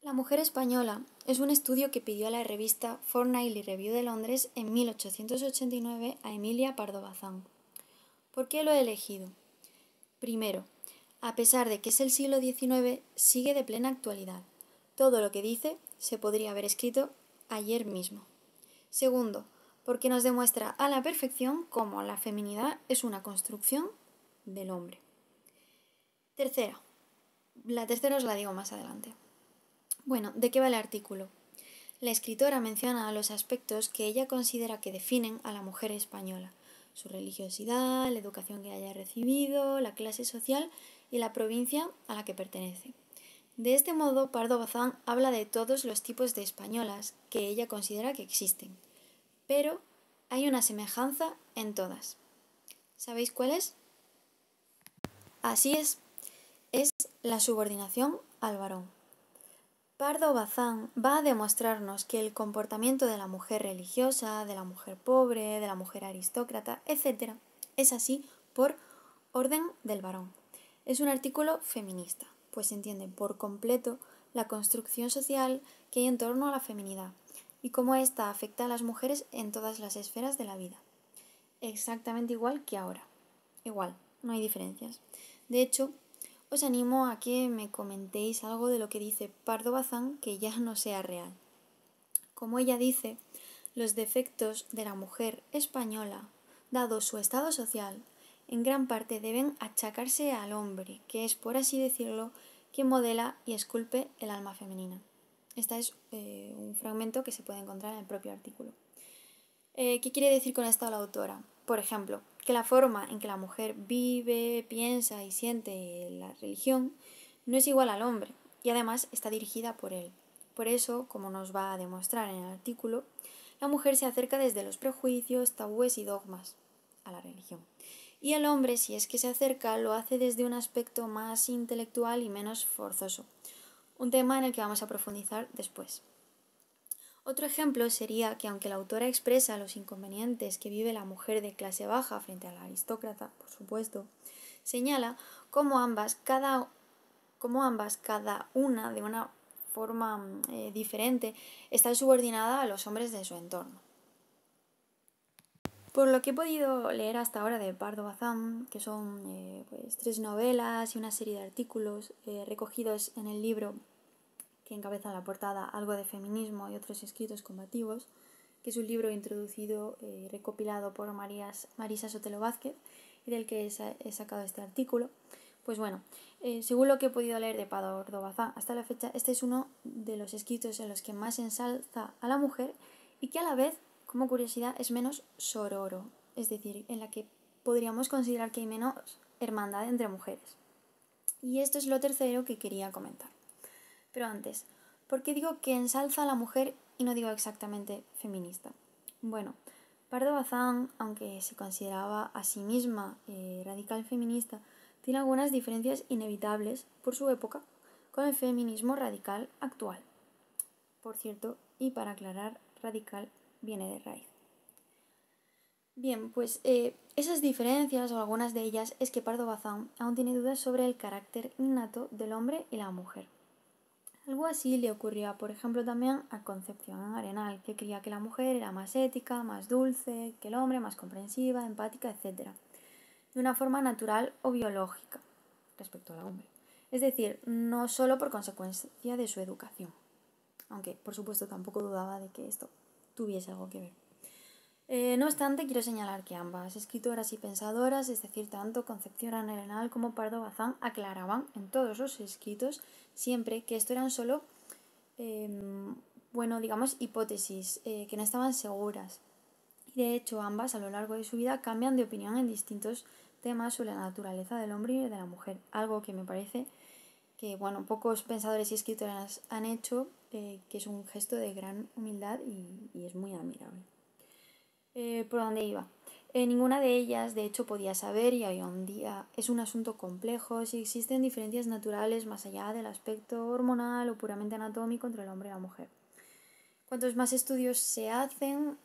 La mujer española es un estudio que pidió a la revista Fortnightly Review de Londres en 1889 a Emilia Pardo Bazán. ¿Por qué lo he elegido? Primero, a pesar de que es el siglo XIX, sigue de plena actualidad. Todo lo que dice se podría haber escrito ayer mismo. Segundo, porque nos demuestra a la perfección cómo la feminidad es una construcción del hombre. Tercera, la tercera os la digo más adelante. Bueno, ¿de qué va el artículo? La escritora menciona los aspectos que ella considera que definen a la mujer española: su religiosidad, la educación que haya recibido, la clase social y la provincia a la que pertenece. De este modo, Pardo Bazán habla de todos los tipos de españolas que ella considera que existen, pero hay una semejanza en todas. ¿Sabéis cuál es? Así es la subordinación al varón. Pardo Bazán va a demostrarnos que el comportamiento de la mujer religiosa, de la mujer pobre, de la mujer aristócrata, etc., es así por orden del varón. Es un artículo feminista, pues entiende por completo la construcción social que hay en torno a la feminidad y cómo ésta afecta a las mujeres en todas las esferas de la vida. Exactamente igual que ahora. Igual, no hay diferencias. De hecho, os animo a que me comentéis algo de lo que dice Pardo Bazán que ya no sea real. Como ella dice, los defectos de la mujer española, dado su estado social, en gran parte deben achacarse al hombre, que es, por así decirlo, quien modela y esculpe el alma femenina. Este es un fragmento que se puede encontrar en el propio artículo. ¿Qué quiere decir con esto la autora? Por ejemplo, que la forma en que la mujer vive, piensa y siente la religión no es igual al hombre y además está dirigida por él. Por eso, como nos va a demostrar en el artículo, la mujer se acerca desde los prejuicios, tabúes y dogmas a la religión. Y el hombre, si es que se acerca, lo hace desde un aspecto más intelectual y menos forzoso. Un tema en el que vamos a profundizar después. Otro ejemplo sería que aunque la autora expresa los inconvenientes que vive la mujer de clase baja frente a la aristócrata, por supuesto, señala cómo ambas, cada una de una forma diferente, está subordinada a los hombres de su entorno. Por lo que he podido leer hasta ahora de Pardo Bazán, que son 3 novelas y una serie de artículos recogidos en el libro que encabeza en la portada Algo de feminismo y otros escritos combativos, que es un libro introducido y recopilado por Marisa Sotelo Vázquez y del que he sacado este artículo. Pues bueno, según lo que he podido leer de Pardo Bazán hasta la fecha, este es uno de los escritos en los que más ensalza a la mujer y que a la vez, como curiosidad, es menos sororo, es decir, en la que podríamos considerar que hay menos hermandad entre mujeres. Y esto es lo tercero que quería comentar. Pero antes, ¿por qué digo que ensalza a la mujer y no digo exactamente feminista? Bueno, Pardo Bazán, aunque se consideraba a sí misma radical feminista, tiene algunas diferencias inevitables por su época con el feminismo radical actual. Por cierto, y para aclarar, radical viene de raíz. Bien, pues esas diferencias o algunas de ellas es que Pardo Bazán aún tiene dudas sobre el carácter innato del hombre y la mujer. Algo así le ocurría, por ejemplo, también a Concepción Arenal, que creía que la mujer era más ética, más dulce que el hombre, más comprensiva, empática, etc., de una forma natural o biológica respecto al hombre. Es decir, no solo por consecuencia de su educación, aunque por supuesto tampoco dudaba de que esto tuviese algo que ver. No obstante, quiero señalar que ambas escritoras y pensadoras, es decir, tanto Concepción Arenal como Pardo Bazán, aclaraban en todos los escritos siempre que esto eran solo, hipótesis, que no estaban seguras. Y de hecho, ambas a lo largo de su vida cambian de opinión en distintos temas sobre la naturaleza del hombre y de la mujer, algo que me parece que pocos pensadores y escritoras han hecho, que es un gesto de gran humildad y es muy admirable. ¿Por dónde iba? Ninguna de ellas, de hecho, podía saber, y hoy en día es un asunto complejo, si existen diferencias naturales más allá del aspecto hormonal o puramente anatómico entre el hombre y la mujer. Cuantos más estudios se hacen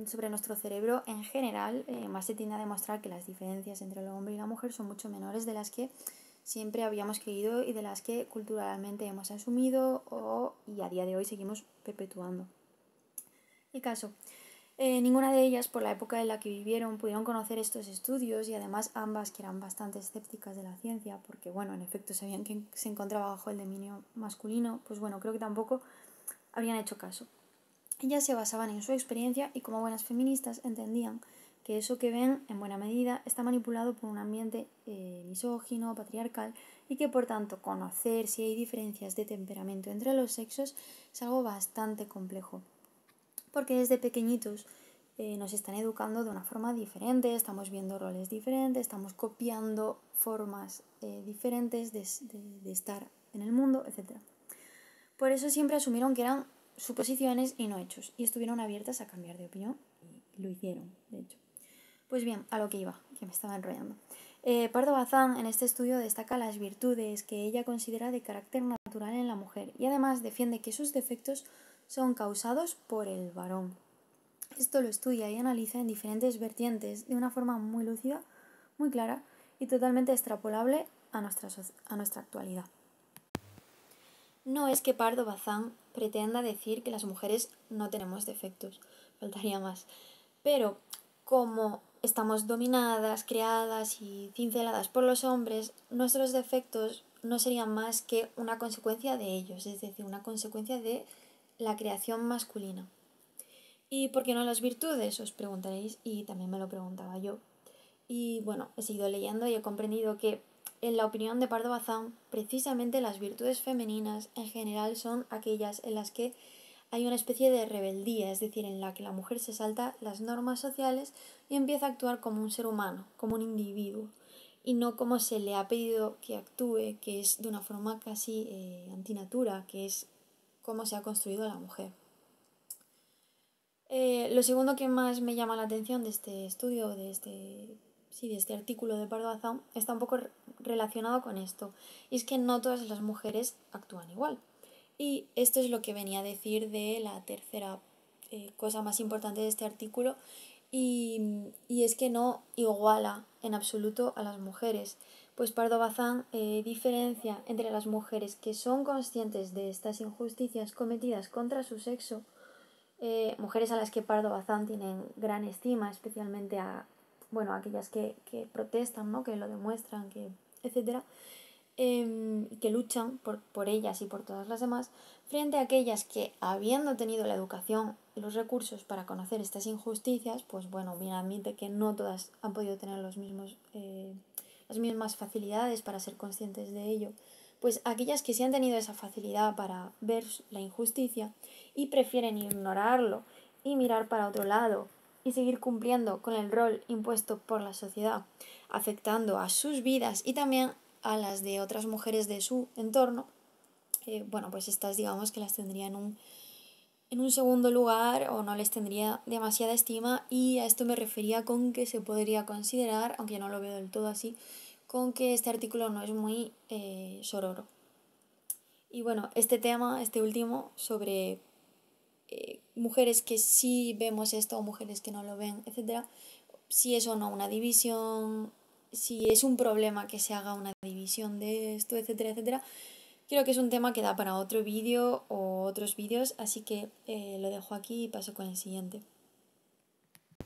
sobre nuestro cerebro en general, más se tiende a demostrar que las diferencias entre el hombre y la mujer son mucho menores de las que siempre habíamos creído y de las que culturalmente hemos asumido y a día de hoy seguimos perpetuando. El caso, ninguna de ellas, por la época en la que vivieron, pudieron conocer estos estudios y además ambas, que eran bastante escépticas de la ciencia, porque bueno, en efecto sabían que se encontraba bajo el dominio masculino, pues bueno, creo que tampoco habrían hecho caso. Ellas se basaban en su experiencia y como buenas feministas entendían que eso que ven, en buena medida, está manipulado por un ambiente misógino, patriarcal, y que por tanto conocer si hay diferencias de temperamento entre los sexos es algo bastante complejo. Porque desde pequeñitos nos están educando de una forma diferente, estamos viendo roles diferentes, estamos copiando formas diferentes de estar en el mundo, etc. Por eso siempre asumieron que eran suposiciones y no hechos, y estuvieron abiertas a cambiar de opinión, y lo hicieron, de hecho. Pues bien, a lo que iba, que me estaba enrollando. Pardo Bazán en este estudio destaca las virtudes que ella considera de carácter natural en la mujer y además defiende que sus defectos son causados por el varón. Esto lo estudia y analiza en diferentes vertientes de una forma muy lúcida, muy clara y totalmente extrapolable a nuestra actualidad. No es que Pardo Bazán pretenda decir que las mujeres no tenemos defectos, faltaría más, pero como estamos dominadas, creadas y cinceladas por los hombres, nuestros defectos no serían más que una consecuencia de ellos, es decir, una consecuencia de la creación masculina. ¿Y por qué no las virtudes? Os preguntaréis, y también me lo preguntaba yo. Y bueno, he seguido leyendo y he comprendido que, en la opinión de Pardo Bazán, precisamente las virtudes femeninas en general son aquellas en las que hay una especie de rebeldía, es decir, en la que la mujer se salta las normas sociales y empieza a actuar como un ser humano, como un individuo, y no como se le ha pedido que actúe, que es de una forma casi antinatura, que es cómo se ha construido la mujer. Lo segundo que más me llama la atención de este estudio, de este artículo de Pardo Bazán, está un poco relacionado con esto, y es que no todas las mujeres actúan igual. Y esto es lo que venía a decir de la tercera cosa más importante de este artículo, y es que no iguala en absoluto a las mujeres. Pues Pardo Bazán diferencia entre las mujeres que son conscientes de estas injusticias cometidas contra su sexo, mujeres a las que Pardo Bazán tienen gran estima, especialmente a aquellas que protestan, ¿no? Que lo demuestran, etc., que luchan por ellas y por todas las demás, frente a aquellas que, habiendo tenido la educación y los recursos para conocer estas injusticias, pues bueno, bien admite que no todas han podido tener las mismas facilidades para ser conscientes de ello, pues aquellas que sí han tenido esa facilidad para ver la injusticia y prefieren ignorarlo y mirar para otro lado y seguir cumpliendo con el rol impuesto por la sociedad, afectando a sus vidas y también a las de otras mujeres de su entorno, pues estas digamos que las tendría en un segundo lugar o no les tendría demasiada estima, y a esto me refería con que se podría considerar, aunque no lo veo del todo así, con que este artículo no es muy sororo. Y bueno, este tema, este último, sobre mujeres que sí vemos esto o mujeres que no lo ven, etc., si es o no una división, si es un problema que se haga una división de esto, etcétera, etcétera. Creo que es un tema que da para otro vídeo o otros vídeos, así que lo dejo aquí y paso con el siguiente.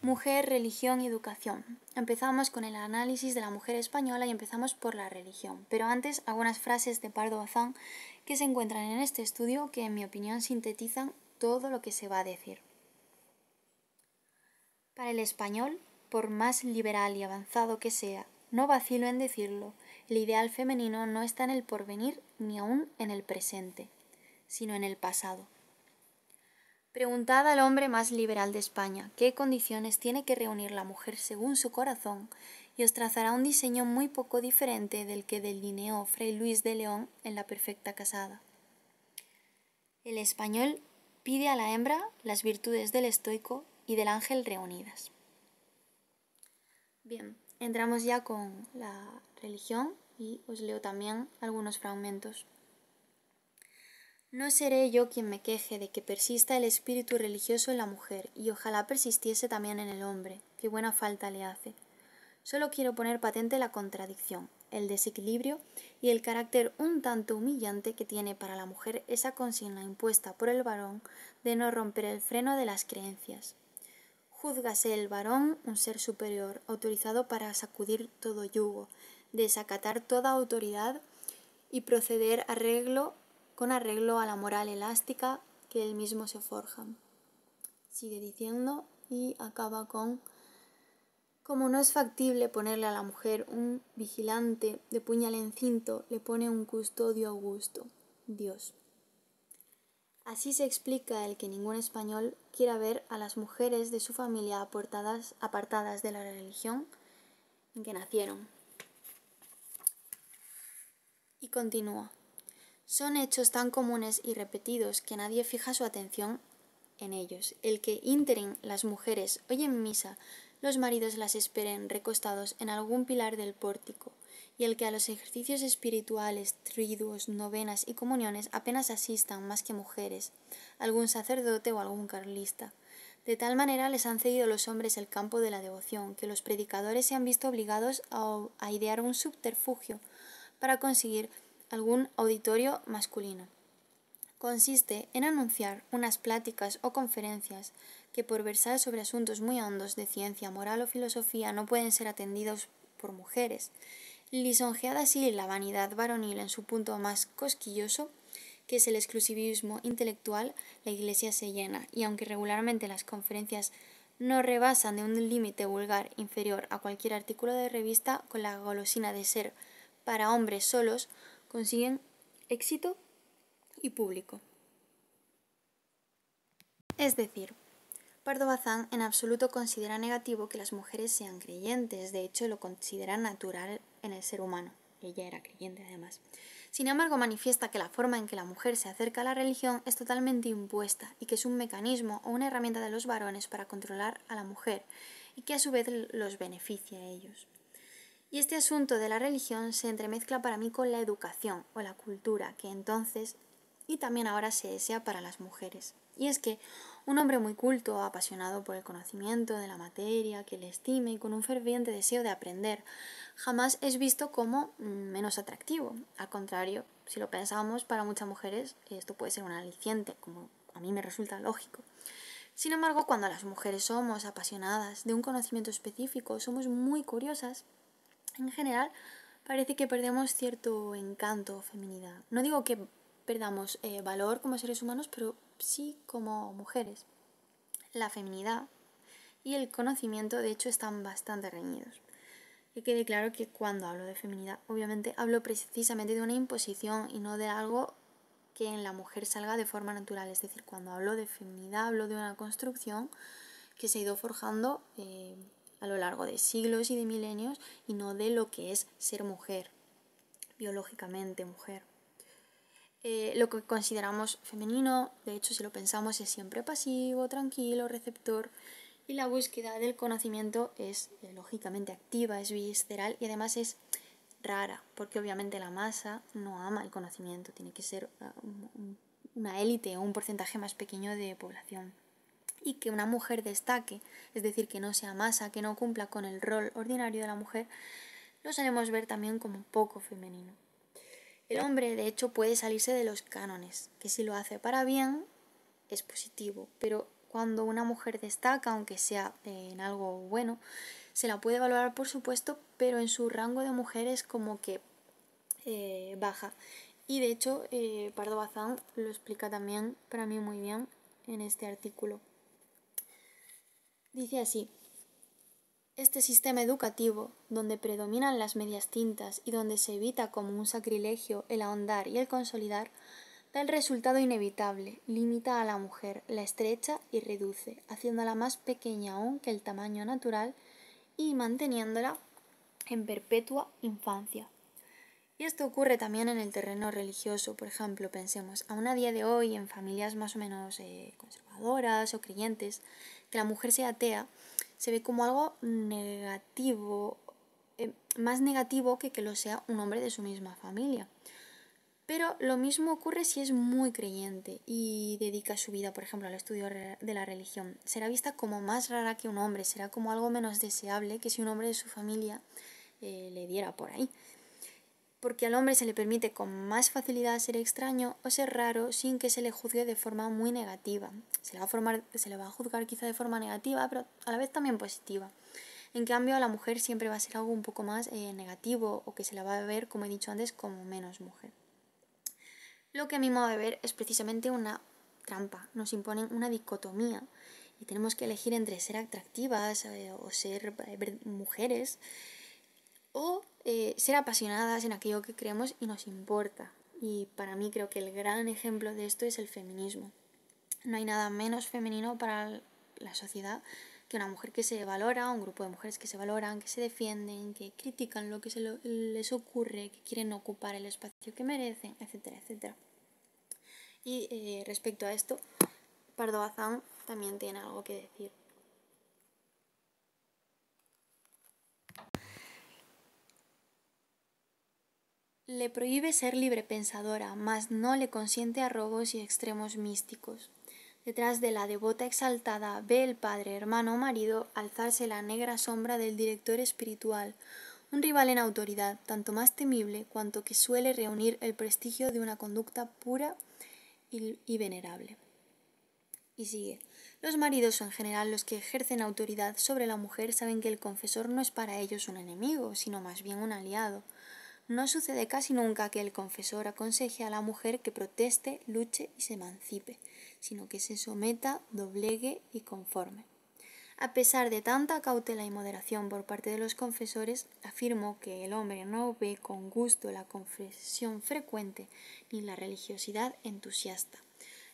Mujer, religión y educación. Empezamos con el análisis de la mujer española y empezamos por la religión. Pero antes, algunas frases de Pardo Bazán que se encuentran en este estudio que, en mi opinión, sintetizan todo lo que se va a decir. Para el español, por más liberal y avanzado que sea, no vacilo en decirlo, el ideal femenino no está en el porvenir ni aún en el presente, sino en el pasado. Preguntad al hombre más liberal de España qué condiciones tiene que reunir la mujer según su corazón y os trazará un diseño muy poco diferente del que delineó Fray Luis de León en La perfecta casada. El español pide a la hembra las virtudes del estoico y del ángel reunidas. Bien, entramos ya con la religión y os leo también algunos fragmentos. No seré yo quien me queje de que persista el espíritu religioso en la mujer, y ojalá persistiese también en el hombre, que buena falta le hace. Solo quiero poner patente la contradicción. el desequilibrio y el carácter un tanto humillante que tiene para la mujer esa consigna impuesta por el varón de no romper el freno de las creencias. Júzgase el varón un ser superior, autorizado para sacudir todo yugo, desacatar toda autoridad y proceder con arreglo a la moral elástica que él mismo se forja. Sigue diciendo y acaba con: como no es factible ponerle a la mujer un vigilante de puñal en cinto, le pone un custodio augusto, Dios. Así se explica el que ningún español quiera ver a las mujeres de su familia apartadas de la religión en que nacieron. Y continúa: son hechos tan comunes y repetidos que nadie fija su atención en ellos. El que ínterin las mujeres oyen misa, los maridos las esperen recostados en algún pilar del pórtico, y el que a los ejercicios espirituales, triduos, novenas y comuniones apenas asistan más que mujeres, algún sacerdote o algún carlista. De tal manera les han cedido los hombres el campo de la devoción, que los predicadores se han visto obligados a idear un subterfugio para conseguir algún auditorio masculino. Consiste en anunciar unas pláticas o conferencias que, por versar sobre asuntos muy hondos de ciencia, moral o filosofía, no pueden ser atendidos por mujeres. Lisonjeada así la vanidad varonil en su punto más cosquilloso, que es el exclusivismo intelectual, la Iglesia se llena, y aunque regularmente las conferencias no rebasan de un límite vulgar inferior a cualquier artículo de revista, con la golosina de ser para hombres solos, consiguen éxito y público. Es decir, Pardo Bazán en absoluto considera negativo que las mujeres sean creyentes, de hecho lo considera natural en el ser humano. Ella era creyente además. Sin embargo, manifiesta que la forma en que la mujer se acerca a la religión es totalmente impuesta y que es un mecanismo o una herramienta de los varones para controlar a la mujer y que a su vez los beneficia a ellos. Y este asunto de la religión se entremezcla para mí con la educación o la cultura, que entonces y también ahora se desea para las mujeres. Y es que un hombre muy culto, apasionado por el conocimiento de la materia, que le estime y con un ferviente deseo de aprender, jamás es visto como menos atractivo. Al contrario, si lo pensamos, para muchas mujeres esto puede ser un aliciente, como a mí me resulta lógico. Sin embargo, cuando las mujeres somos apasionadas de un conocimiento específico, somos muy curiosas, en general parece que perdemos cierto encanto o feminidad. No digo que perdamos valor como seres humanos, pero sí como mujeres. La feminidad y el conocimiento, de hecho, están bastante reñidos. Que quede claro que cuando hablo de feminidad, obviamente hablo precisamente de una imposición y no de algo que en la mujer salga de forma natural. Es decir, cuando hablo de feminidad, hablo de una construcción que se ha ido forjando a lo largo de siglos y de milenios y no de lo que es ser mujer, biológicamente mujer. Lo que consideramos femenino, de hecho si lo pensamos, es siempre pasivo, tranquilo, receptor, y la búsqueda del conocimiento es lógicamente activa, es visceral y además es rara, porque obviamente la masa no ama el conocimiento, tiene que ser una élite o un porcentaje más pequeño de población. Y que una mujer destaque, es decir, que no sea masa, que no cumpla con el rol ordinario de la mujer, lo solemos ver también como poco femenino. El hombre, de hecho, puede salirse de los cánones, que si lo hace para bien, es positivo, pero cuando una mujer destaca, aunque sea en algo bueno, se la puede valorar por supuesto, pero en su rango de mujer es como que baja. Y de hecho, Pardo Bazán lo explica también para mí muy bien en este artículo. Dice así: este sistema educativo, donde predominan las medias tintas y donde se evita como un sacrilegio el ahondar y el consolidar, da el resultado inevitable, limita a la mujer, la estrecha y reduce, haciéndola más pequeña aún que el tamaño natural y manteniéndola en perpetua infancia. Y esto ocurre también en el terreno religioso. Por ejemplo, pensemos, aún a día de hoy en familias más o menos conservadoras o creyentes, que la mujer sea atea se ve como algo negativo, más negativo que lo sea un hombre de su misma familia. Pero lo mismo ocurre si es muy creyente y dedica su vida, por ejemplo, al estudio de la religión. Será vista como más rara que un hombre, será como algo menos deseable que si un hombre de su familia le diera por ahí. porque al hombre se le permite con más facilidad ser extraño o ser raro sin que se le juzgue de forma muy negativa. Se le va a juzgar quizá de forma negativa, pero a la vez también positiva. En cambio, a la mujer siempre va a ser algo un poco más negativo, o que se la va a ver, como he dicho antes, como menos mujer. Lo que a mi modo de ver es precisamente una trampa. Nos imponen una dicotomía y tenemos que elegir entre ser atractivas o ser mujeres, o ser apasionadas en aquello que creemos y nos importa. Y para mí creo que el gran ejemplo de esto es el feminismo. No hay nada menos femenino para la sociedad que una mujer que se valora, un grupo de mujeres que se valoran, que se defienden, que critican lo que les ocurre, que quieren ocupar el espacio que merecen, etcétera, etcétera. Y respecto a esto, Pardo Bazán también tiene algo que decir. Le prohíbe ser librepensadora, mas no le consiente arrobos y extremos místicos. Detrás de la devota exaltada ve el padre, hermano o marido alzarse la negra sombra del director espiritual, un rival en autoridad, tanto más temible cuanto que suele reunir el prestigio de una conducta pura y venerable. Y sigue. Los maridos o en general los que ejercen autoridad sobre la mujer saben que el confesor no es para ellos un enemigo, sino más bien un aliado. No sucede casi nunca que el confesor aconseje a la mujer que proteste, luche y se emancipe, sino que se someta, doblegue y conforme. A pesar de tanta cautela y moderación por parte de los confesores, afirmo que el hombre no ve con gusto la confesión frecuente ni la religiosidad entusiasta.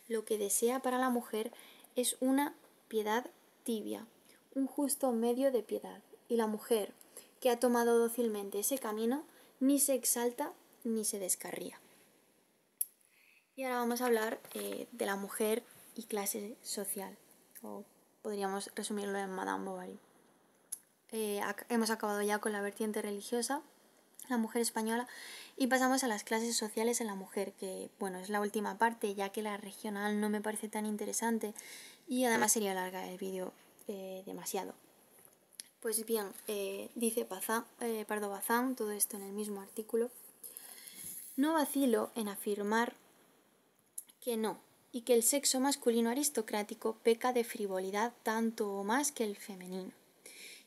Lo que desea para la mujer es una piedad tibia, un justo medio de piedad, y la mujer, que ha tomado dócilmente ese camino, ni se exalta ni se descarría. Y ahora vamos a hablar de la mujer y clase social, o podríamos resumirlo en Madame Bovary. Hemos acabado ya con la vertiente religiosa, la mujer española, y pasamos a las clases sociales en la mujer, que bueno, es la última parte, ya que la regional no me parece tan interesante y además sería larga el vídeo demasiado. Pues bien, dice Pardo Bazán, todo esto en el mismo artículo: no vacilo en afirmar que no, y que el sexo masculino aristocrático peca de frivolidad tanto o más que el femenino.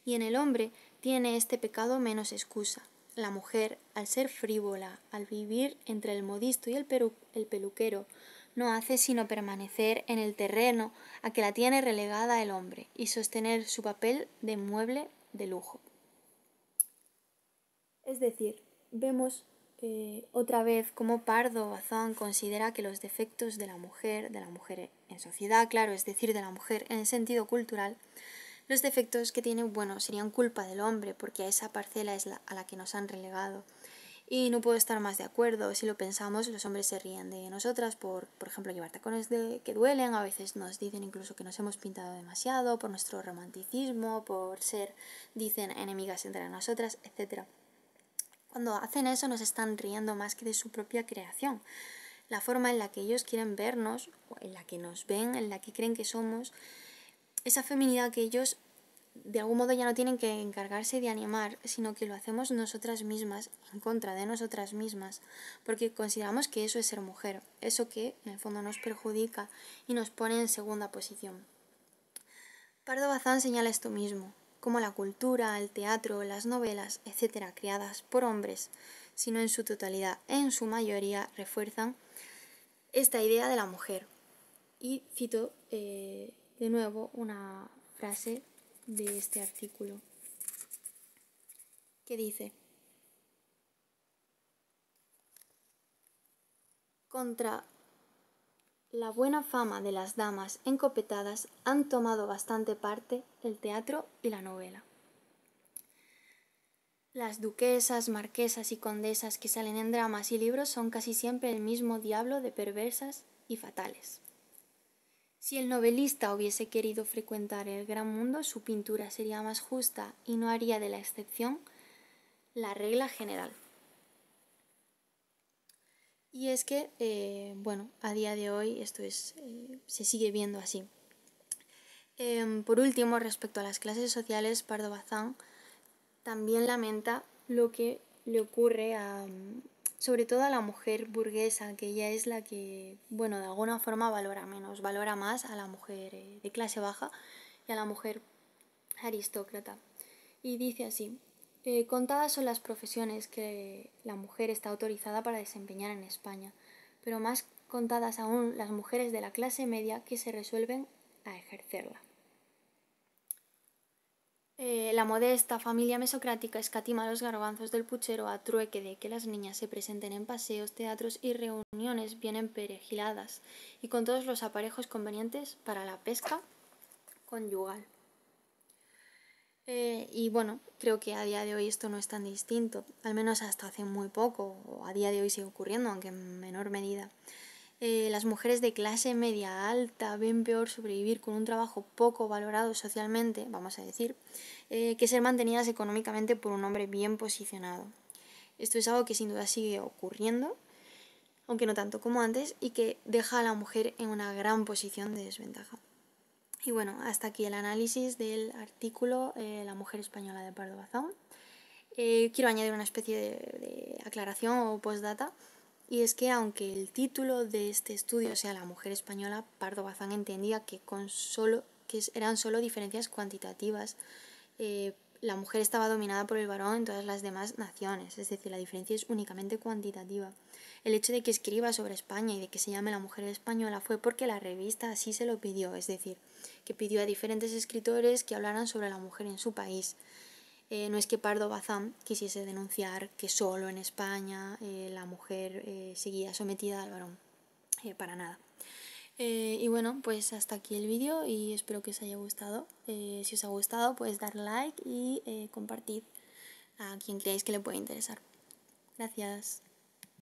Y en el hombre tiene este pecado menos excusa. La mujer, al ser frívola, al vivir entre el modisto y el peluquero, no hace sino permanecer en el terreno a que la tiene relegada el hombre y sostener su papel de mueble de lujo. Es decir, vemos otra vez cómo Pardo Bazán considera que los defectos de la mujer en sociedad, claro, es decir, de la mujer en el sentido cultural, los defectos que tiene, bueno, serían culpa del hombre, porque a esa parcela es a la que nos han relegado. Y no puedo estar más de acuerdo. Si lo pensamos, los hombres se ríen de nosotras por ejemplo, llevar tacones que duelen. A veces nos dicen incluso que nos hemos pintado demasiado, por nuestro romanticismo, por ser, dicen, enemigas entre nosotras, etc. Cuando hacen eso nos están riendo más que de su propia creación. La forma en la que ellos quieren vernos, o en la que nos ven, en la que creen que somos, esa feminidad que ellos de algún modo ya no tienen que encargarse de animar, sino que lo hacemos nosotras mismas, en contra de nosotras mismas, porque consideramos que eso es ser mujer, eso que en el fondo nos perjudica y nos pone en segunda posición. Pardo Bazán señala esto mismo, como la cultura, el teatro, las novelas, etc., creadas por hombres, sino en su totalidad, en su mayoría, refuerzan esta idea de la mujer. Y cito de nuevo una frase de este artículo que dice: contra la buena fama de las damas encopetadas han tomado bastante parte el teatro y la novela. Las duquesas, marquesas y condesas que salen en dramas y libros son casi siempre el mismo diablo de perversas y fatales. Si el novelista hubiese querido frecuentar el gran mundo, su pintura sería más justa y no haría de la excepción la regla general. Y es que, a día de hoy esto se sigue viendo así. Por último, respecto a las clases sociales, Pardo Bazán también lamenta lo que le ocurre a sobre todo a la mujer burguesa, que ella es la que, bueno, de alguna forma valora menos, valora más a la mujer de clase baja y a la mujer aristócrata. Y dice así: contadas son las profesiones que la mujer está autorizada para desempeñar en España, pero más contadas aún las mujeres de la clase media que se resuelven a ejercerla. La modesta familia mesocrática escatima los garbanzos del puchero a trueque de que las niñas se presenten en paseos, teatros y reuniones bien emperejiladas y con todos los aparejos convenientes para la pesca conyugal. Y bueno, creo que a día de hoy esto no es tan distinto, al menos hasta hace muy poco, o a día de hoy sigue ocurriendo, aunque en menor medida. Las mujeres de clase media alta ven peor sobrevivir con un trabajo poco valorado socialmente, vamos a decir, que ser mantenidas económicamente por un hombre bien posicionado. Esto es algo que sin duda sigue ocurriendo, aunque no tanto como antes, y que deja a la mujer en una gran posición de desventaja. Y bueno, hasta aquí el análisis del artículo La mujer española de Pardo Bazán. Quiero añadir una especie de aclaración o postdata, y es que aunque el título de este estudio sea La mujer española, Pardo Bazán entendía que eran solo diferencias cuantitativas. La mujer estaba dominada por el varón en todas las demás naciones, es decir, la diferencia es únicamente cuantitativa. El hecho de que escriba sobre España y de que se llame La mujer española fue porque la revista así se lo pidió, es decir, que pidió a diferentes escritores que hablaran sobre la mujer en su país. No es que Pardo Bazán quisiese denunciar que solo en España la mujer seguía sometida al varón, para nada. Y bueno, pues hasta aquí el vídeo y espero que os haya gustado. Si os ha gustado, pues dar like y compartid a quien creáis que le puede interesar. Gracias.